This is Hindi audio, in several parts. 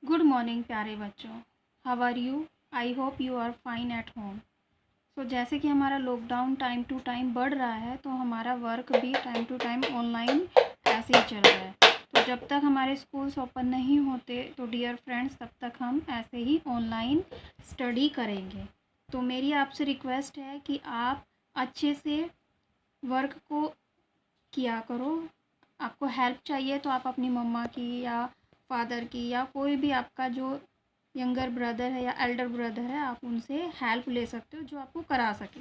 गुड मॉर्निंग प्यारे बच्चों। How are you? I hope you are fine at home. So जैसे कि हमारा लॉकडाउन टाइम टू टाइम बढ़ रहा है तो हमारा वर्क भी टाइम टू टाइम ऑनलाइन ऐसे ही चल रहा है। तो जब तक हमारे स्कूल्स ओपन नहीं होते तो डियर फ्रेंड्स तब तक हम ऐसे ही ऑनलाइन स्टडी करेंगे। तो मेरी आपसे रिक्वेस्ट है कि आप अच्छे से वर्क को किया करो। आपको हेल्प चाहिए तो आप अपनी मम्मा की या फादर की या कोई भी आपका जो यंगर ब्रदर है या एल्डर ब्रदर है आप उनसे हेल्प ले सकते हो जो आपको करा सके।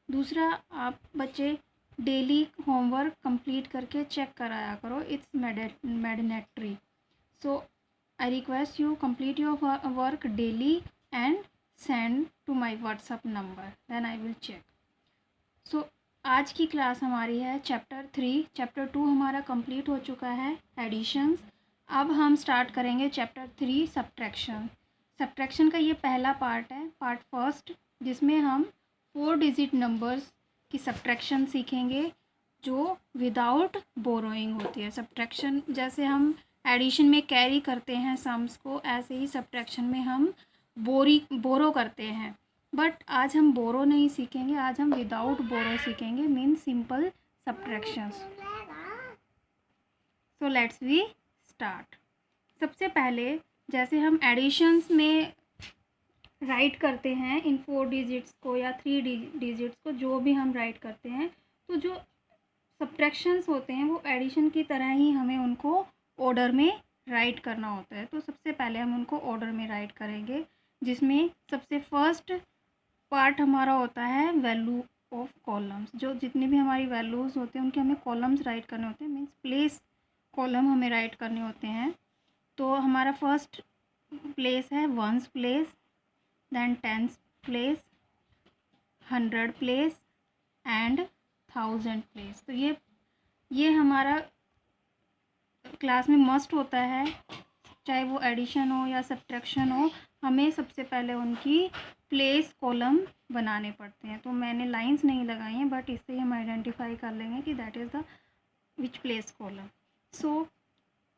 दूसरा, आप बच्चे डेली होमवर्क कंप्लीट करके चेक कराया करो। It's mandatory. So I request you complete your work daily and send to my WhatsApp number, then I will check. So आज की क्लास हमारी है चैप्टर 3। चैप्टर 2 हमारा कंप्लीट हो चुका है, एडिशंस। अब हम स्टार्ट करेंगे चैप्टर 3, सब्ट्रैक्शन। सब्ट्रैक्शन का ये पहला पार्ट है, पार्ट फर्स्ट, जिसमें हम 4 डिजिट नंबर्स की सब्ट्रैक्शन सीखेंगे जो विदाउट बोरोइंग होती है। सब्ट्रैक्शन जैसे हम एडिशन में कैरी करते हैं सम्स को, ऐसे ही सब्ट्रैक्शन में हम बोरो करते हैं। बट आज हम बोरो नहीं सीखेंगे, आज हम विदाउट बोरो सीखेंगे, mean simple subtractions. So let's we start. सबसे पहले जैसे हम एडिशंस में राइट करते हैं इन 4 डिजिट्स को या 3 डिजिट्स को, जो भी हम राइट करते हैं, तो जो सब्ट्रैक्शंस होते हैं वो एडिशन की तरह ही हमें उनको ऑर्डर में राइट करना होता है। तो सबसे पहले हम उनको ऑर्डर में राइट करेंगे, जिसमें सबसे फर्स्ट पार्ट हमारा होता है वैल्यू ऑफ कॉलम्स। जो जितनी भी हमारी वैल्यूज़ होते हैं उनके हमें कॉलम्स राइट करने होते हैं, मीन्स प्लेस कॉलम हमें राइट करने होते हैं। तो हमारा फर्स्ट प्लेस है ones place, then tens place, 100 place and 1000 place. तो ये हमारा क्लास में मस्ट होता है, चाहे वो एडिशन हो या सब्ट्रैक्शन हो, हमें सबसे पहले उनकी प्लेस कॉलम बनाने पड़ते हैं। तो मैंने लाइंस नहीं लगाई हैं, बट इससे हम आइडेंटिफाई कर लेंगे कि that is the which place column. So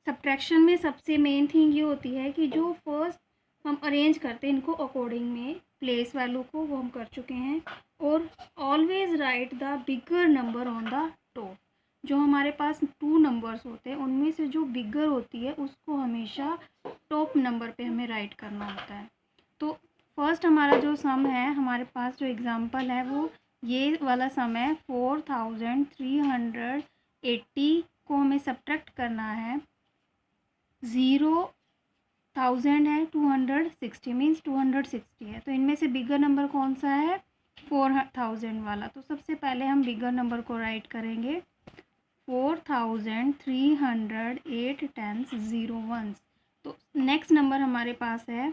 subtraction में सबसे मेन थिंग ये होती है कि जो फर्स्ट हम अरेंज करते हैं इनको अकॉर्डिंग में प्लेस वैल्यू को, वो हम कर चुके हैं। और always right the bigger number on the top. जो हमारे पास 2 नंबर्स होते हैं उनमें से जो बिगर होती है उसको हमेशा टॉप नंबर पे हमें राइट करना होता है। तो फर्स्ट हमारा जो सम है, हमारे पास जो एग्जांपल है वो ये वाला सम है। 4380 को हमें सब्ट्रैक्ट करना है। 0,000 है, 260 मीन्स 260 है। तो इनमें से बिगर नंबर कौन सा है? 4000 वाला। तो सबसे पहले हम बिगर नंबर को राइट करेंगे। 4308 टेंस 0 वंस। तो नेक्स्ट नंबर हमारे पास है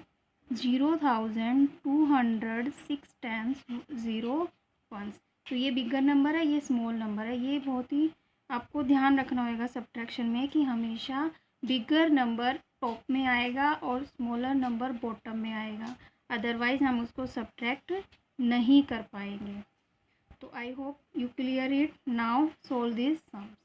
0206 टेंस 0 वंस। तो ये बिगर नंबर है, ये स्मॉल नंबर है। ये बहुत ही आपको ध्यान रखना होगा सब्ट्रैक्शन में कि हमेशा बिगर नंबर टॉप में आएगा और स्मॉलर नंबर बॉटम में आएगा, अदरवाइज हम उसको सब्ट्रैक्ट नहीं कर पाएंगे। तो I hope you clear it. Now solve this sums.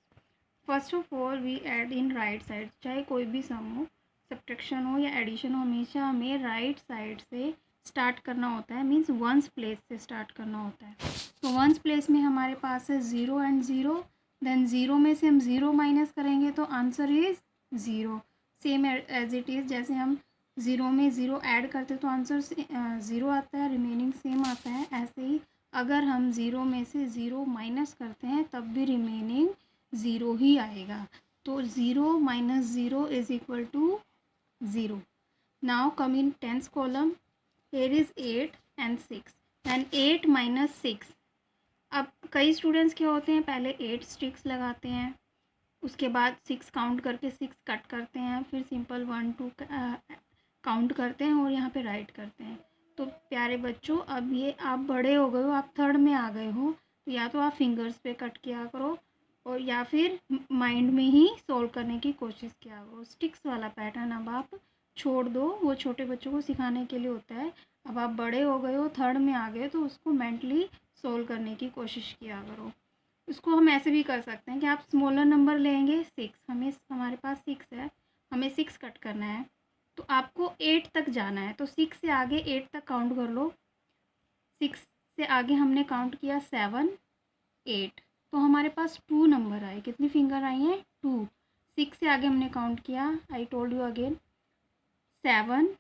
First of all we add in right side. चाहे कोई भी सम हो, सब्ट्रैक्शन हो या एडिशन हो, हमेशा हमें राइट साइड से स्टार्ट करना होता है, मीन्स वंस प्लेस से स्टार्ट करना होता है। तो वंस प्लेस में हमारे पास है 0 एंड 0, देन 0 में से हम 0 माइनस करेंगे तो answer is 0। Same as it is, जैसे हम 0 में 0 ऐड करते तो आंसर 0 आता है, रिमेनिंग सेम आता है। ऐसे ही अगर हम 0 में से 0 माइनस करते हैं तब भी रिमेनिंग 0 ही आएगा। तो 0 minus 0 is equal to 0। Now come in tens column. here is 8 and 6 then 8 minus 6। अब कई स्टूडेंट्स क्या होते हैं, पहले 8 स्टिक्स लगाते हैं, उसके बाद 6 काउंट करके 6 कट करते हैं, फिर सिंपल 1 2 काउंट करते हैं और यहाँ पे राइट करते हैं। तो प्यारे बच्चों, अब ये आप बड़े हो गए हो, आप थर्ड में आ गए हो, तो या तो आप फिंगर्स पे कट किया करो और या फिर माइंड में ही सॉल्व करने की कोशिश किया करो। स्टिक्स वाला पैटर्न अब आप छोड़ दो, वो छोटे बच्चों को सिखाने के लिए होता है। अब आप बड़े हो गए हो, थर्ड में आ गए, तो उसको मेंटली सोल्व करने की कोशिश किया करो। इसको हम ऐसे भी कर सकते हैं कि आप स्मॉलर नंबर लेंगे 6, हमारे पास 6 है, हमें 6 कट करना है, तो आपको 8 तक जाना है, तो 6 से आगे 8 तक काउंट कर लो। 6 से आगे हमने काउंट किया 7 8, तो हमारे पास 2 नंबर आए। कितनी फिंगर आई हैं? 2। 6 से आगे हमने काउंट किया, आई टोल्ड यू अगेन, 7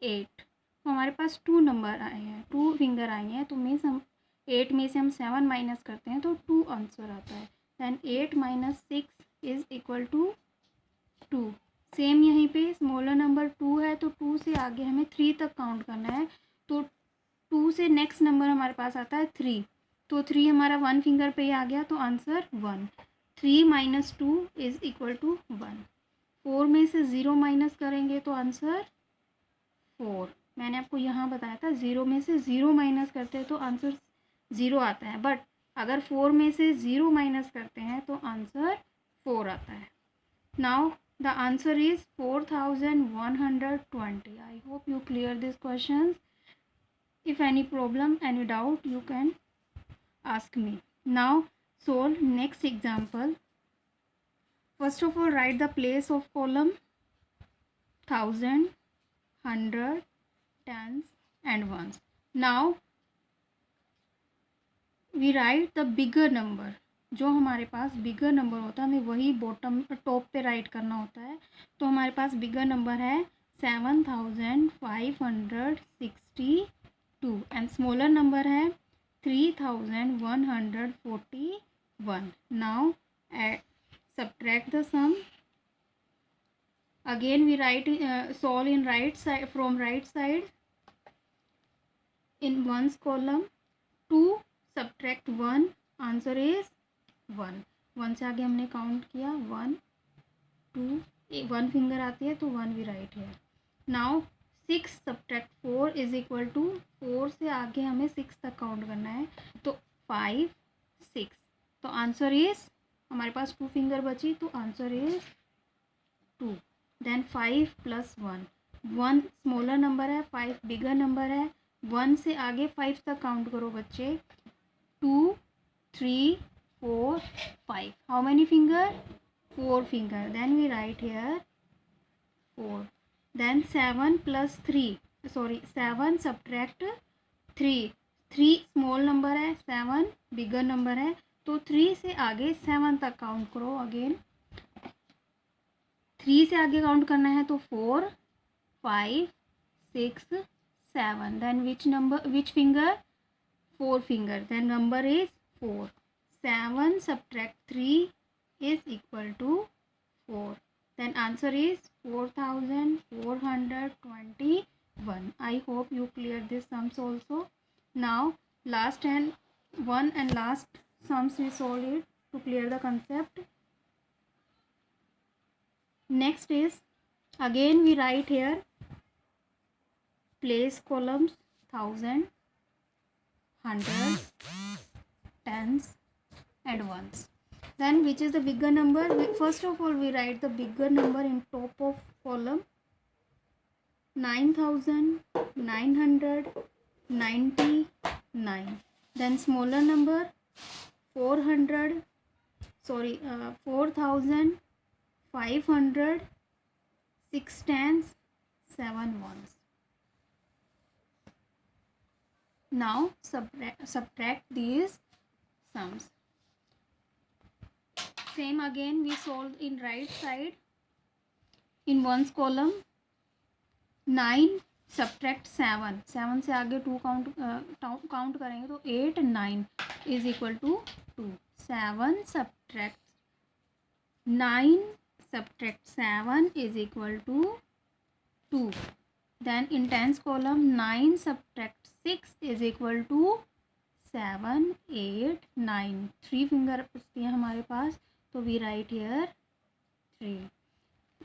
8, तो हमारे पास 2 नंबर आए हैं, 2 फिंगर आई हैं। तो मीन्स हम 8 में से हम 7 माइनस करते हैं तो 2 आंसर आता है। Then 8 - 6 is equal to 2। Same यहीं पे स्मॉलर नंबर 2 है, तो 2 से आगे हमें 3 तक काउंट करना है। तो 2 से नेक्स्ट नंबर हमारे पास आता है 3, तो 3 हमारा 1 फिंगर पे ही आ गया, तो आंसर 1। 3 - 2 is equal to 1। 4 में से 0 माइनस करेंगे तो आंसर 4। मैंने आपको यहाँ बताया था 0 में से 0 माइनस करते हैं तो आंसर 0 आता है, बट अगर 4 में से 0 माइनस करते हैं तो आंसर 4 आता है। Now the answer is 4120। I hope you clear this question. If any problem, any doubt, you can ask me. Now solve next example. First of all, write the place of column 1000, 100, tens and ones. Now we write the bigger number. जो हमारे पास बिगर नंबर होता है हमें वही बॉटम टॉप पे राइट करना होता है। तो हमारे पास बिगर नंबर है 7562 एंड स्मॉलर नंबर है 3141. Now subtract the sum. Again we write solve in right side, from right side. In ones column 2 subtract 1, answer is 1. 1 से आगे हमने काउंट किया 1 2, 1 फिंगर आती है तो 1 वी राइट है। Now 6 subtract 4 is equal to 4 से आगे हमें 6 तक काउंट करना है, तो 5 6, तो आंसर इज हमारे पास 2 फिंगर बची, तो answer is 2। Then 5 + 1, 1 smaller number है, 5 बिगर नंबर है। 1 से आगे 5 तक काउंट करो बच्चे, 2 3 4 5, how many finger? 4 finger. Then we write here 4. Then 7 + 3, sorry 7 subtract 3, 3 small number है, 7 बिगर नंबर है, तो 3 से आगे 7 तक काउंट करो। अगेन 3 से आगे काउंट करना है तो 4 5 6 7, then which finger? 4 finger, then number is 4। 7 subtract 3 is equal to 4. Then answer is 4421. I hope you clear this sums also. Now last and one and last sums we solve it to clear the concept. Next is again we write here place columns 1000, 100, tens and ones. Then which is the bigger number? First of all we write the bigger number in top of column 9999. Then smaller number 4500, 6 tens, 7 ones. Now subtract these sums. Same again we solve in right side. In ones column 9 subtract 7, 7 से आगे 2 काउंट करेंगे तो 8 9 is equal to 2. 7 subtract 9 subtract 7 is equal to 2. Then in tens column 9 subtract 6 is equal to 7 8 9, 3 finger बचती है हमारे पास, तो we write here 3.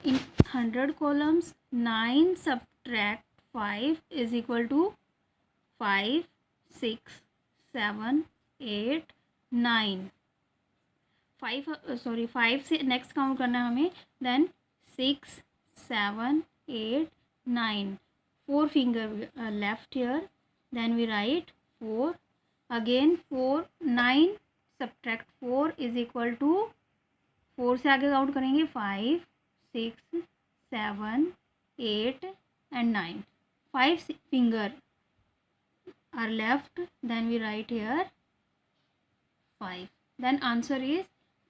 In 100 columns 9 subtract 5 is equal to 5 6 7 8 9. 5 से नेक्स्ट काउंट करना है हमें, then 6 7 8 9, 4 finger left here, then we write 4. Again 4 9 subtract 4 is equal to 4 से आगे काउंट करेंगे 5 6 7 8 and 9. 5 finger are left, then we write here 5. Then answer is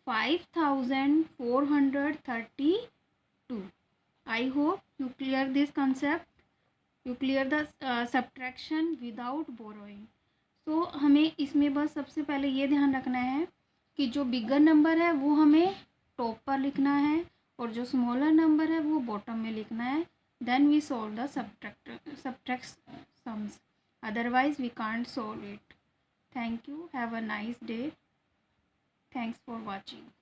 5432. I hope you clear this concept. You clear the subtraction without borrowing. तो हमें इसमें बस सबसे पहले ये ध्यान रखना है कि जो बिगर नंबर है वो हमें टॉप पर लिखना है और जो स्मॉलर नंबर है वो बॉटम में लिखना है. Then we solve the subtract sums. Otherwise we can't solve it. Thank you. Have a nice day. Thanks for watching.